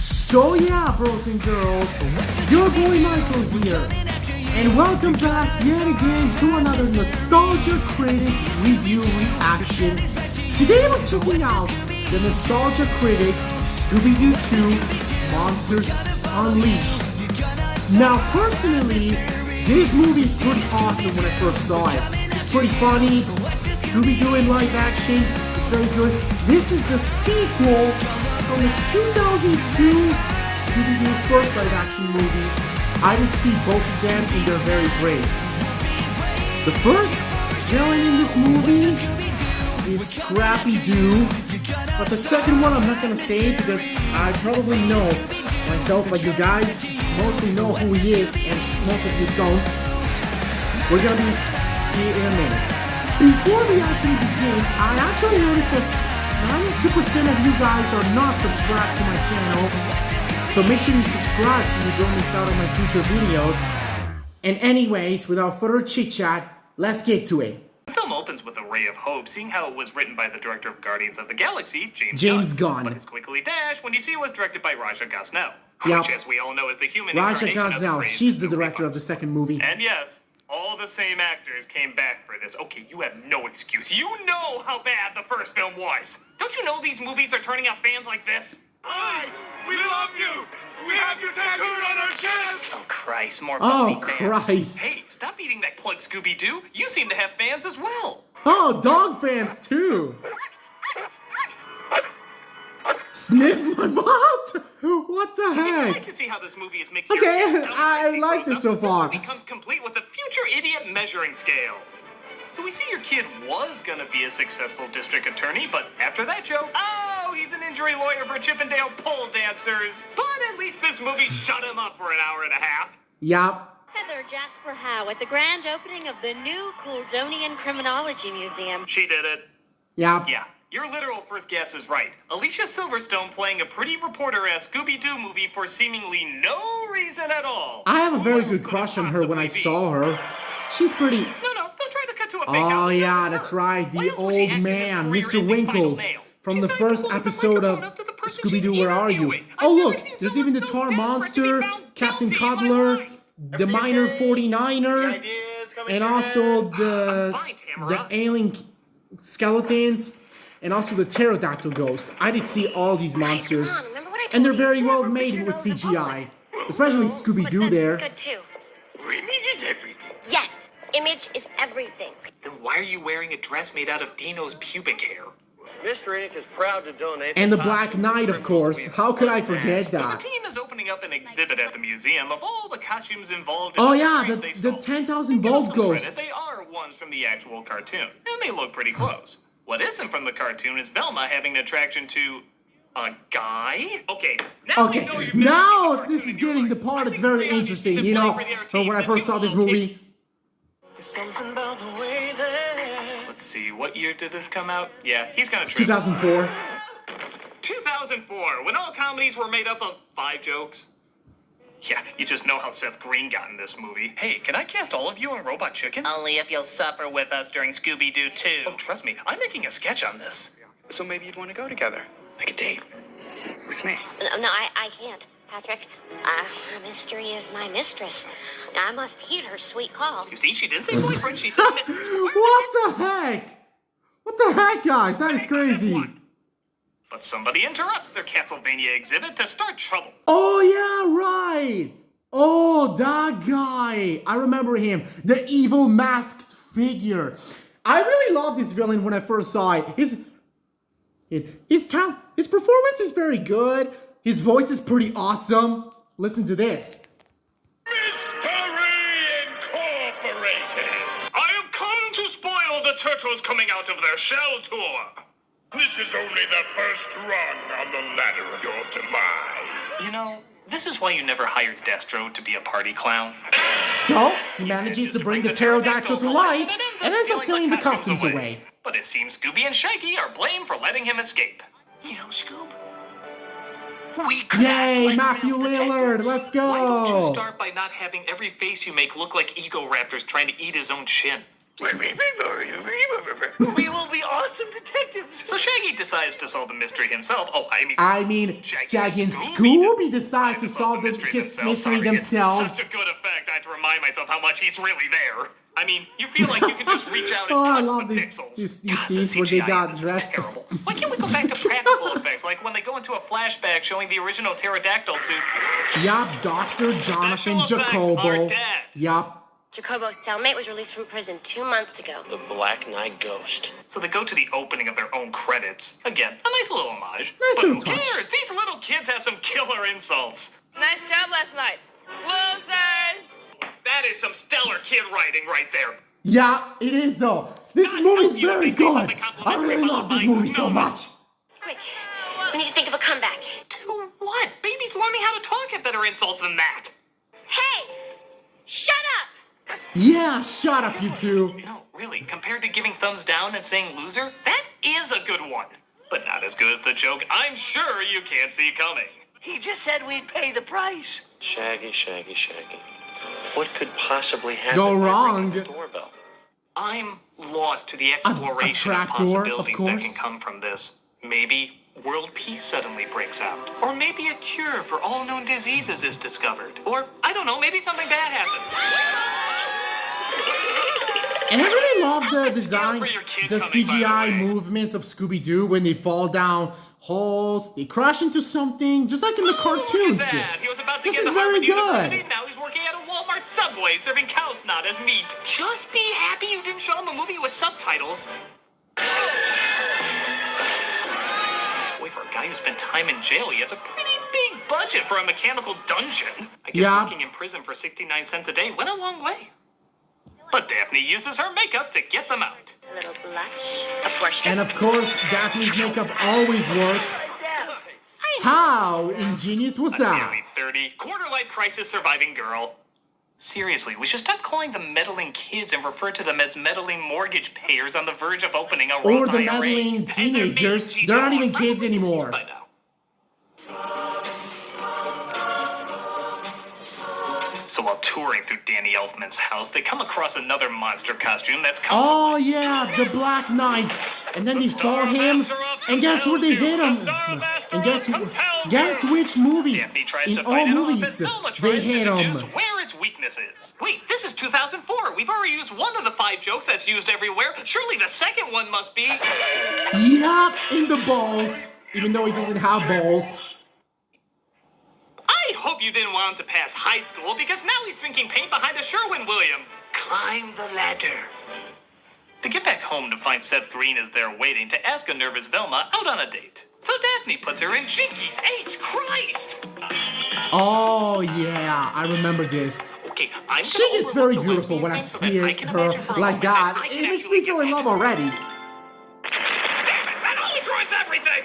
So yeah, bros and girls, your boy Michael here, and welcome back yet again to another Nostalgia Critic review reaction. Today we're checking out the Nostalgia Critic Scooby-Doo 2 Monsters Unleashed. Now personally, this movie is pretty awesome when I first saw it. It's pretty funny, Scooby-Doo in live action, it's very good. This is the sequel from the 2002 Scooby-Doo first live action movie. I would see both of them and they're very great. The first villain in this movie is Scrappy-Doo, but the second one I'm not gonna say because I probably know myself, but you guys mostly know who he is and most of you don't. We're gonna be seeing it in a minute. Before we actually begin, I actually noticed 92% of you guys are not subscribed to my channel, so make sure you subscribe so you don't miss out on my future videos. And anyways, without further chit-chat, let's get to it. The film opens with a ray of hope, seeing how it was written by the director of Guardians of the Galaxy, James Gunn. But it's quickly dashed when you see it was directed by Raja Gosnell, Yep. which, as we all know, is the human Raja incarnation of the Gosnell, phrase, she's the "no director of refunds." the second movie. And yes, all the same actors came back for this. Okay, you have no excuse. You know how bad the first film was. Don't you know these movies are turning out fans like this? Hi! We love you! We have you tattooed on our chests! Oh, Christ, more Oh, Buffy fans. Christ. Hey, stop eating that plug, Scooby-Doo. You seem to have fans as well. Oh, dog fans too! Sniff my butt? What the If you'd like heck? to see how this movie is making Okay, your dumb I crazy like close this up, so far. This movie comes complete with a future idiot measuring scale. So we see your kid was gonna be a successful district attorney, but after that joke, oh, he's an injury lawyer for Chippendale pole dancers. But at least this movie shut him up for an hour and a half. Yup. Heather Jasper Howe at the grand opening of the new Coulsonian Criminology Museum. She did it. Yup. Yeah, your literal first guess is right. Alicia Silverstone playing a pretty reporter-ass Scooby-Doo movie for seemingly no reason at all. I have a Who very else good could crush it on her when I possibly saw her. She's pretty... No, don't try to cut to a fake Oh out. yeah, No, that's it's her. right, Why the else would she old act in this man, Mr. career-ending final Winkles, nail? from She's the not even first holding the episode microphone of up to the person Scooby-Doo, she's Where Are You? interviewing. Oh I've never look, seen there's someone even the so Tar desperate to be Monster, found Captain guilty in my Cuddler, life. the Miner 49er, Ideas coming and to your also head. I'm fine, the Tamara. alien skeletons, and also the pterodactyl ghost. I did see all these monsters, Come on, remember what I told and they're you? very well Never made put your with nose in CGI, especially But Scooby-Doo that's there. good too. Image is everything. Yes, image is everything. Then why are you wearing a dress made out of Dino's pubic hair? Mr. Ink is proud to donate And the costume Black to Knight, of criminals course. we've How could I put forget past. So the that? team is opening up an exhibit at the museum of all the costumes involved in Oh the yeah, mysteries the they solved. 10,000 Give them volt some ghost. credit, they are ones from the actual cartoon, and they look pretty close. What isn't from the cartoon is Velma having an attraction to a guy? Okay, now we know Okay, you've never seen the now cartoon this is in your getting the life. part I that's think very Leon, interesting, you've you been know, playing with our from when I team first since saw this you were a movie. Something about the way that Let's see, what year did this come out? Yeah, he's gonna trip. 2004. 2004, when all comedies were made up of 5 jokes. Yeah, you just know how Seth Green got in this movie. Hey, can I cast all of you on Robot Chicken? Only if you'll suffer with us during Scooby-Doo 2. Oh, trust me, I'm making a sketch on this. So maybe you'd want to go together, like a date with me. No, I can't, Patrick. Her mystery is my mistress. I must heed her sweet call. You see, she didn't say boyfriend, she said mistress. What the heck? What the heck, guys? That is crazy. But somebody interrupts their Castlevania exhibit to start trouble. Oh yeah, right. Oh, that guy. I remember him. The evil masked figure. I really loved this villain when I first saw it. His performance is very good. His voice is pretty awesome. Listen to this. Mystery Incorporated. I have come to spoil the turtles coming out of their shell tour. This is only the first rung on the ladder of your demise. You know, this is why you never hired Destro to be a party clown. So, he manages to bring the pterodactyl to life and ends up stealing the costumes away. But it seems Scooby and Shaggy are blamed for letting him escape. You know, Scoob, we could Yay, act like Matthew real Lillard, detectives. let's Why don't you go! start by not having every face you make look like Ego Raptor's trying to eat his own chin? We will be awesome detectives. So Shaggy decides to solve the mystery himself. Oh, I mean, Shaggy and Scooby decide to solve the mystery themselves. It's such a good effect. I had to remind myself how much he's really there. I mean, you feel like you can just reach out and Oh, I touch love the these pixels. these scenes where they got dressed. Terrible. Why can't we go back to practical effects, like when they go into a flashback showing the original pterodactyl suit? Yup, Dr. Jonathan Special effects are Jacobo. dead. Yup. Jacobo's cellmate was released from prison 2 months ago. The Black Knight Ghost. So they go to the opening of their own credits. Again, a nice little homage. Nice But little who touch. cares? These little kids have some killer insults. Nice job last night. Losers! That is some stellar kid writing right there. Yeah, it is though. This God, movie's you very say something good. I complimentary really about love this mine. movie so No. much. Quick, we need to think of a comeback. To what? Babies learning how to talk at better insults than that. Hey! Shut up! Yeah, shut up, you two. No, really, compared to giving thumbs down and saying loser, that is a good one. But not as good as the joke I'm sure you can't see coming. He just said we'd pay the price. Shaggy, Shaggy, Shaggy. What could possibly happen Go by wrong. ringing the doorbell? I'm lost to the exploration of trapdoor, of possibilities that can course. come from this. Maybe world peace suddenly breaks out. Or maybe a cure for all known diseases is discovered. Or, I don't know, maybe something bad happens. And I really love the Perfect design, skill for your kid the coming, by the CGI way. movements of Scooby-Doo when they fall down holes, they crash into something, just like in the Look cartoons. at that. He was about to This get is to very Harvard University. good. Now he's working at a Walmart Subway serving cow snot as meat. Just be happy you didn't show him a movie with subtitles. Boy, for a guy who spent time in jail, he has a pretty big budget for a mechanical dungeon. I guess Yeah. working in prison for 69 cents a day went a long way. But Daphne uses her makeup to get them out. A little blush. A force And of course, Daphne's makeup always works. How ingenious was A that? nearly 30, quarter-life crisis surviving girl. Seriously, we should stop calling them meddling kids and refer to them as meddling mortgage payers on the verge of opening a Roth Or the IRA. meddling And they're being teenagers. cheated They're not on. even kids Probably deceased anymore. by now. So while touring through Danny Elfman's house, they come across another monster costume that's come to Oh life. yeah, the Black Knight. And then they fought him. And guess where they hit him? And guess which movie? Daphne tries In to all fight it off, movies, and Velma they tries to hit deduce him. where its weakness is. Wait, this is 2004. We've already used one of the 5 jokes that's used everywhere. Surely the second one must be... Yup, in the balls. Even though he doesn't have balls. I hope you didn't want him to pass high school, because now he's drinking paint behind a Sherwin-Williams. Climb the ladder. They get back home to find Seth Green is there waiting to ask a nervous Velma out on a date. So Daphne puts her in Jinkies H. Christ! Oh yeah, I remember this. Okay, I'm She gonna gets very overlook the beautiful when I lesbian thing so see that I can her imagine for a like moment that that. I It can makes actually me feel in get love into her. already. Damn it, that always ruins everything!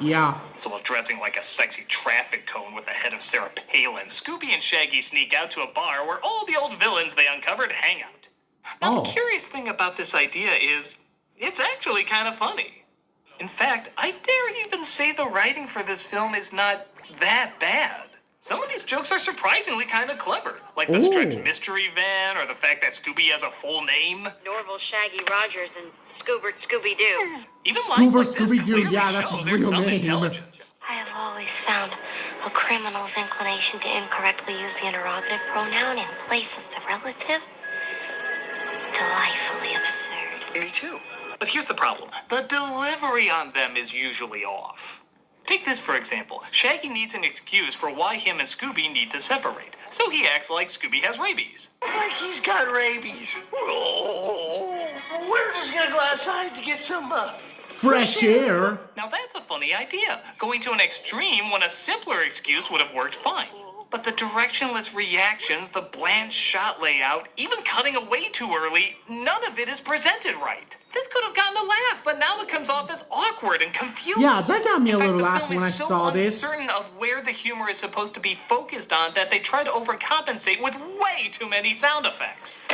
Yeah. So while dressing like a sexy traffic cone with the head of Sarah Palin, Scooby and Shaggy sneak out to a bar where all the old villains they uncovered hang out. Now, Oh. the curious thing about this idea is, it's actually kind of funny. In fact, I dare even say the writing for this film is not that bad. Some of these jokes are surprisingly kind of clever, like the stretch Ooh. mystery van, or the fact that Scooby has a full name. Norval Shaggy Rogers and Scoobert Scooby-Doo. Even lines like this Scooby-Doo, clearly yeah, that's show his there's real some name. intelligence. I have always found a criminal's inclination to incorrectly use the interrogative pronoun in place of the relative delightfully absurd. Me too. But here's the problem. The delivery on them is usually off. Take this for example. Shaggy needs an excuse for why him and Scooby need to separate. So he acts like Scooby has rabies. Like he's got rabies. Oh, we're just gonna go outside to get some Fresh air. Now that's a funny idea. Going to an extreme when a simpler excuse would have worked fine. But the directionless reactions, the bland shot layout, even cutting away too early, none of it is presented right. This could have gotten a laugh, but now it comes off as awkward and confused. Yeah, that got me a In fact, little the laugh film when I is so saw this. uncertain of where the humor is supposed to be focused on that they try to overcompensate with way too many sound effects.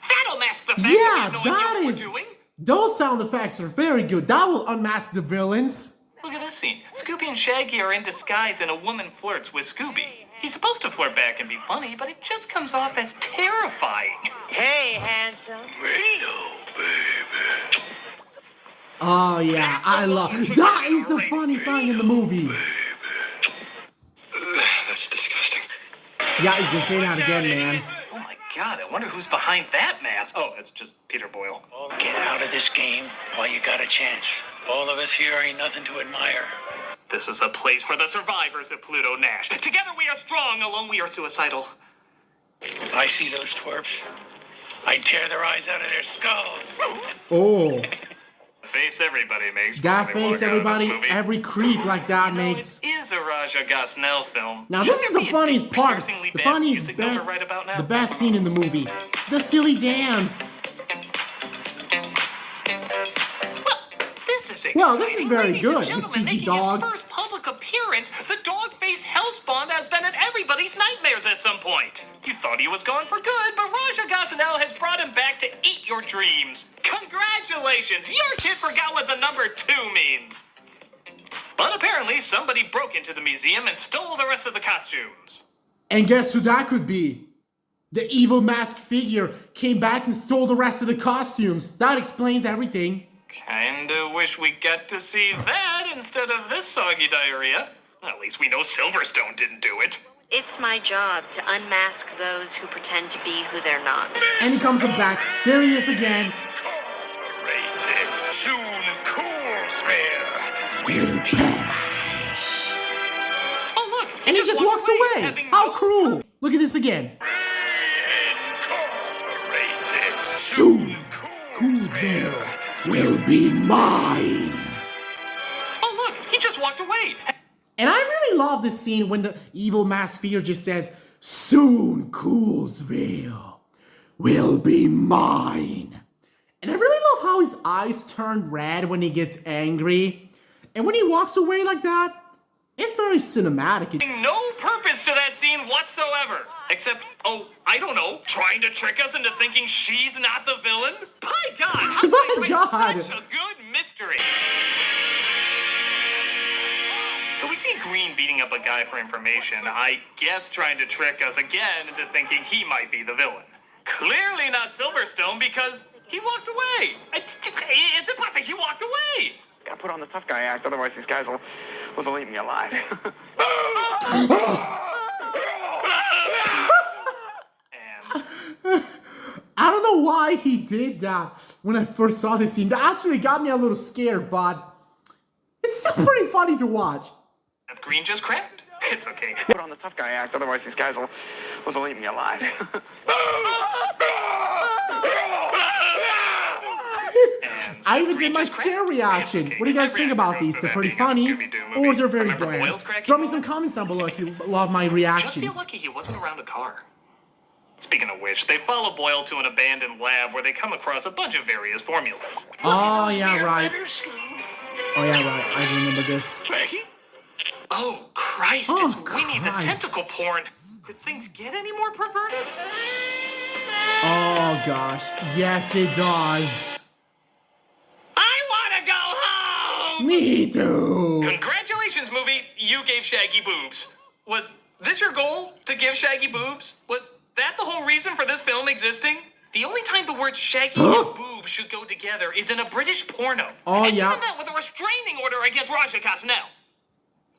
That'll mask the fact that we Yeah, have no idea that what is. we're doing. Those sound effects are very good. That will unmask the villains. Look at this scene. Scooby and Shaggy are in disguise and a woman flirts with Scooby. He's supposed to flirt back and be funny, but it just comes off as terrifying. Hey, handsome. Hello, baby. Oh yeah, I love that is the funny song in the movie. That's disgusting. Yeah, you can say that again, man. Oh my god, I wonder who's behind that mask. Oh, it's just Peter Boyle. Get out of this game while you got a chance. All of us here ain't nothing to admire. This is a place for the survivors of Pluto Nash. Together we are strong, alone we are suicidal. I see those twerps. I tear their eyes out of their skulls. Oh, Face everybody makes. that before they face, walk out of this everybody, movie. every creep like that makes. It is a Raja Gosnell film. Now this is the Shouldn't there be a funniest part. piercingly The bad funniest, music number best, right about now? the best scene in the movie. The silly dance. This is exciting. Well, this is very Ladies good, and with gentlemen, CG making dogs. his first public appearance, the dog-faced hellspawn has been at everybody's nightmares at some point. You thought he was gone for good, but Raja Gosnell has brought him back to eat your dreams. Congratulations! Your kid forgot what the number 2 means. But apparently, somebody broke into the museum and stole the rest of the costumes. And guess who that could be? The evil masked figure came back and stole the rest of the costumes. That explains everything. Kinda wish we got to see that instead of this soggy diarrhea. At least we know Silverstone didn't do it. It's my job to unmask those who pretend to be who they're not. And he comes back. There he is again. Rated. Soon Coolsville will be. Oh look, And he just walks away. having How no- cruel. Look at this again. Incorporated. Soon, Coolsville will be mine. Oh look, he just walked away. And I really love this scene when the evil masked figure just says, soon Coolsville will be mine. And I really love how his eyes turn red when he gets angry. And when he walks away like that, it's very cinematic. No purpose to that scene whatsoever. Except, oh, I don't know, trying to trick us into thinking she's not the villain? By God, how My can God. such a good mystery? So we see Green beating up a guy for information, I guess trying to trick us again into thinking he might be the villain. Clearly not Silverstone because he walked away. It's impossible, he walked away. Gotta put on the tough guy act, otherwise these guys will delete me alive. And I don't know why he did that when I first saw this scene. That actually got me a little scared, but it's still pretty funny to watch. Green just cracked. It's okay. Put on the tough guy act, otherwise these guys will delete me alive. I even did my scare reaction. What do you guys think about these? They're pretty funny, or they're very bland. Drop me some comments down below if you love my Just feel reactions. lucky he wasn't around a car. Speaking of which, they follow Boyle to an abandoned lab where they come across a bunch of various formulas. Oh yeah, right. Oh yeah, right. I remember this. Oh, Christ, Oh, it's Winnie the Christ. tentacle porn. Could things get any more perverted? Oh gosh, yes it does. I want to go home! Me too. Congratulations, movie. You gave Shaggy boobs. Was this your goal, to give Shaggy boobs? Was that the whole reason for this film existing? The only time the words Shaggy and boobs should go together is in a British porno. Oh, and yeah. even that with a restraining order against Raja Gosnell.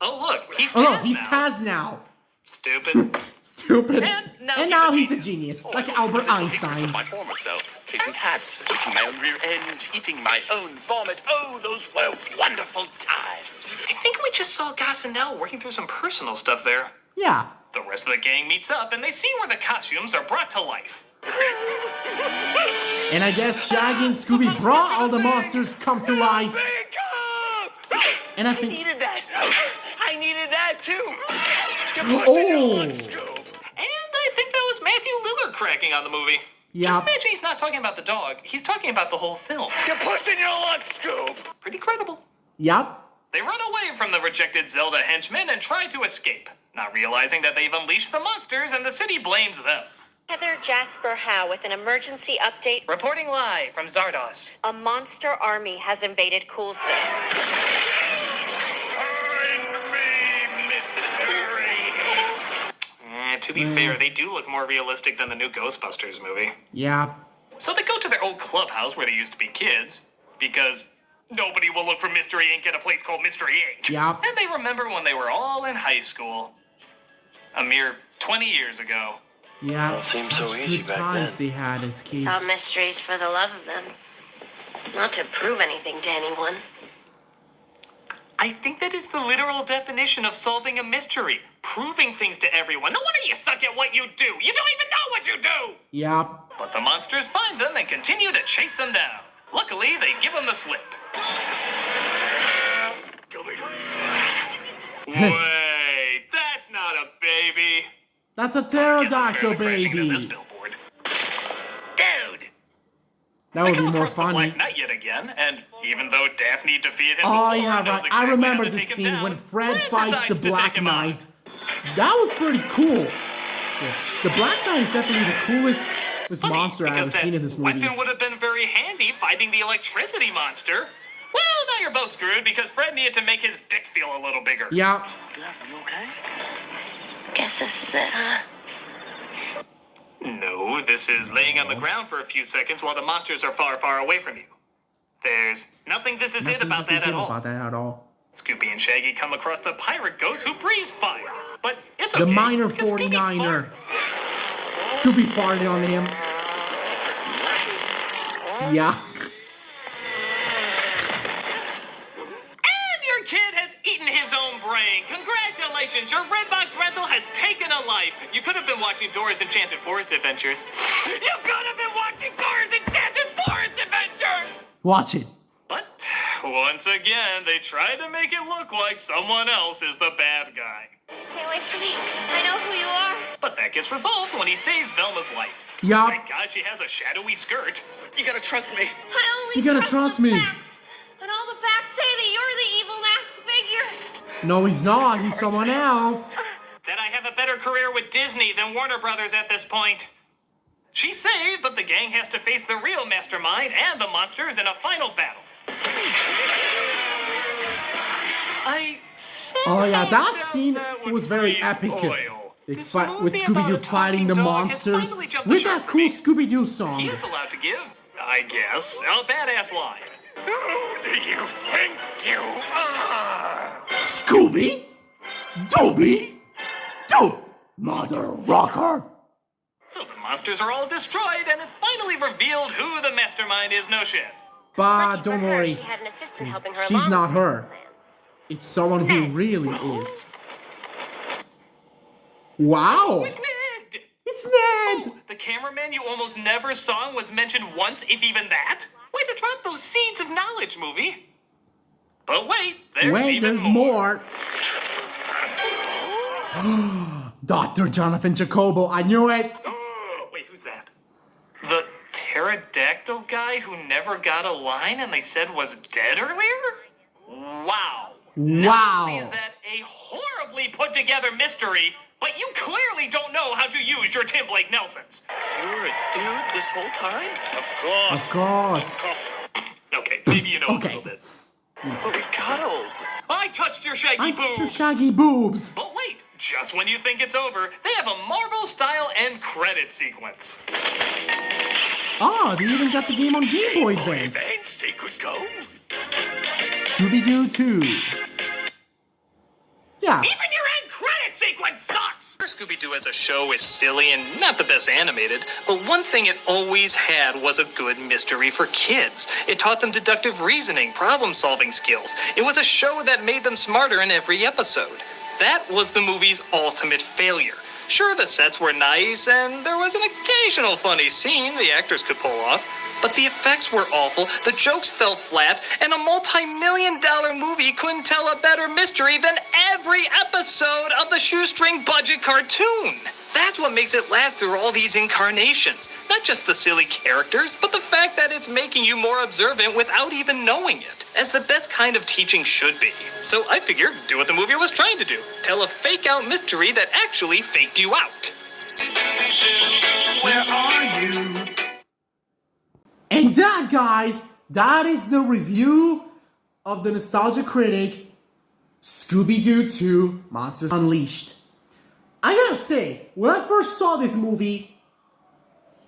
Oh, look, he's Oh, Taz he's now. Taz now. Stupid. Stupid. And And now now he's he's a a genius, like Albert Einstein. My former self, chasing cats, licking my own rear end, eating my own vomit. Oh, those were wonderful times. I think we just saw Gosnell working through some personal stuff there. Yeah. The rest of the gang meets up and they see where the costumes are brought to life. And I guess Shaggy and Scooby brought all the monsters come to life. And I think, Needed that. I needed that too. oh, And I think that was Matthew Lillard cracking on the movie. Yeah. Just imagine he's not talking about the dog. He's talking about the whole film. You're pushing your luck, Scoob. Pretty credible. yep. They run away from the rejected Zelda henchmen and try to escape, not realizing that they've unleashed the monsters and the city blames them. Heather Jasper Howe with an emergency update. Reporting live from Zardos. A monster army has invaded Coolsville. Find me mystery. be fair, they do look more realistic than the new Ghostbusters movie. Yeah. So they go to their old clubhouse where they used to be kids, because nobody will look for Mystery Inc. at a place called Mystery Inc. Yeah. And they remember when they were all in high school. A mere 20 years ago. Yeah. Well, it seemed so such easy good back times then. they had as kids. Solve mysteries for the love of them. Not to prove anything to anyone. I think that is the literal definition of solving a mystery. Proving things to everyone. No wonder you suck at what you do. You don't even know what you do! Yeah. But the monsters find them and continue to chase them down. Luckily, they give them the slip. Wait, that's not a baby. That's a Guess it's pterodactyl barely crashing into baby. this billboard. Dude! That They would be come more across the funny. Black Knight yet again, and even though Daphne defeated him Oh before yeah, and knows right. I exactly remember how to the take him scene down, when Fred fights decides the to take Black him on. Knight. That was pretty cool. Yeah. The Black Knight is definitely the coolest Funny, monster I've ever because that seen in this movie. weapon would have been very handy fighting the electricity monster. Well, now you're both screwed because Fred needed to make his dick feel a little bigger. Yeah. Daphne, you okay? Guess this is it, huh? No, this is laying on the ground for a few seconds while the monsters are far, far away from you. There's nothing this is it about that at all. Scooby and Shaggy come across the pirate ghost who breathes fire. But it's okay. The minor because Scooby 49er. farts. Scooby farted on him. Yeah. And your kid has eaten his own brain. Congratulations, your Redbox rental has taken a life. You could have been watching Dora's Enchanted Forest Adventures. You could have been watching Dora's Enchanted Forest Adventures! Watch it. But once again, they try to make it look like someone else is the bad guy. Stay away from me. I know who you are. But that gets resolved when he saves Velma's life. Yeah. Thank God she has a shadowy skirt. You gotta trust me. I only You gotta trust the me. Facts. And all the facts say that you're the evil masked figure. No, he's not. He's someone else. That I have a better career with Disney than Warner Brothers at this point. She's saved, but the gang has to face the real mastermind and the monsters in a final battle. Oh yeah, that scene was very epic. With Scooby-Doo fighting the monsters with that cool Scooby-Doo song. He is allowed to give, I guess, a badass line. Who do you think you are? Scooby? Dooby? Doo! Mother rocker! So the monsters are all destroyed, and it's finally revealed who the mastermind is, no shit. But don't worry, She had an assistant helping her she's along not with her. the plans. It's someone who really is. Wow! Who's Ned? It's Ned! The cameraman you almost never saw was mentioned once, if even that? Way to drop those seeds of knowledge, movie. But wait, there's more. Dr. Jonathan Jacobo, I knew it! Wait, who's that? The pterodactyl guy who never got a line and they said was dead earlier? Wow. Not Wow. only is that a horribly put together mystery, but you clearly don't know how to use your Tim Blake Nelsons. You were a dude this whole time? Of course. Okay, maybe you know Okay. a little bit. But we cuddled. I touched your shaggy I boobs. your shaggy boobs. But wait, just when you think it's over, they have a Marvel-style end credit sequence. Oh, they even got the game on Game Boy Advance. And Sacred Code. Scooby-Doo 2. Yeah. Even your end credit sequence sucks! Scooby-Doo as a show is silly and not the best animated, but one thing it always had was a good mystery for kids. It taught them deductive reasoning, problem-solving skills. It was a show that made them smarter in every episode. That was the movie's ultimate failure. Sure, the sets were nice, and there was an occasional funny scene the actors could pull off, but the effects were awful, the jokes fell flat, and a multi-million-dollar movie couldn't tell a better mystery than every episode of the shoestring budget cartoon. That's what makes it last through all these incarnations. Not just the silly characters, but the fact that it's making you more observant without even knowing it, as the best kind of teaching should be. So I figured, do what the movie was trying to do. Tell a fake-out mystery that actually faked you out. Where are you? And that, guys, that is the review of the Nostalgia Critic Scooby-Doo 2 Monsters Unleashed. I gotta say, when I first saw this movie,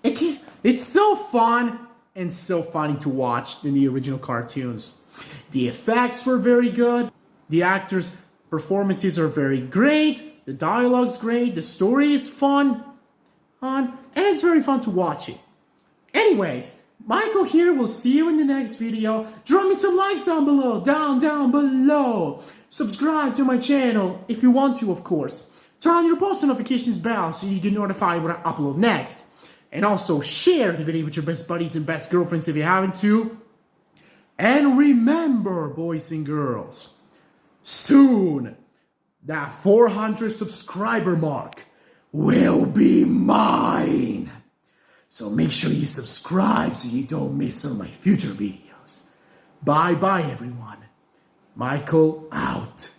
it's so fun and so funny to watch than the original cartoons. The effects were very good. The actors' performances are very great. The dialogue's great. The story is fun. And it's very fun to watch it. Anyways, Michael here. Will see you in the next video. Drop me some likes down below. Down below. Subscribe to my channel if you want to, of course. Turn on your post notifications bell so you get notified when I upload next. And also share the video with your best buddies and best girlfriends if you haven't to. And remember, boys and girls, soon that 400 subscriber mark will be mine. So make sure you subscribe so you don't miss some of my future videos. Bye bye everyone. Michael out.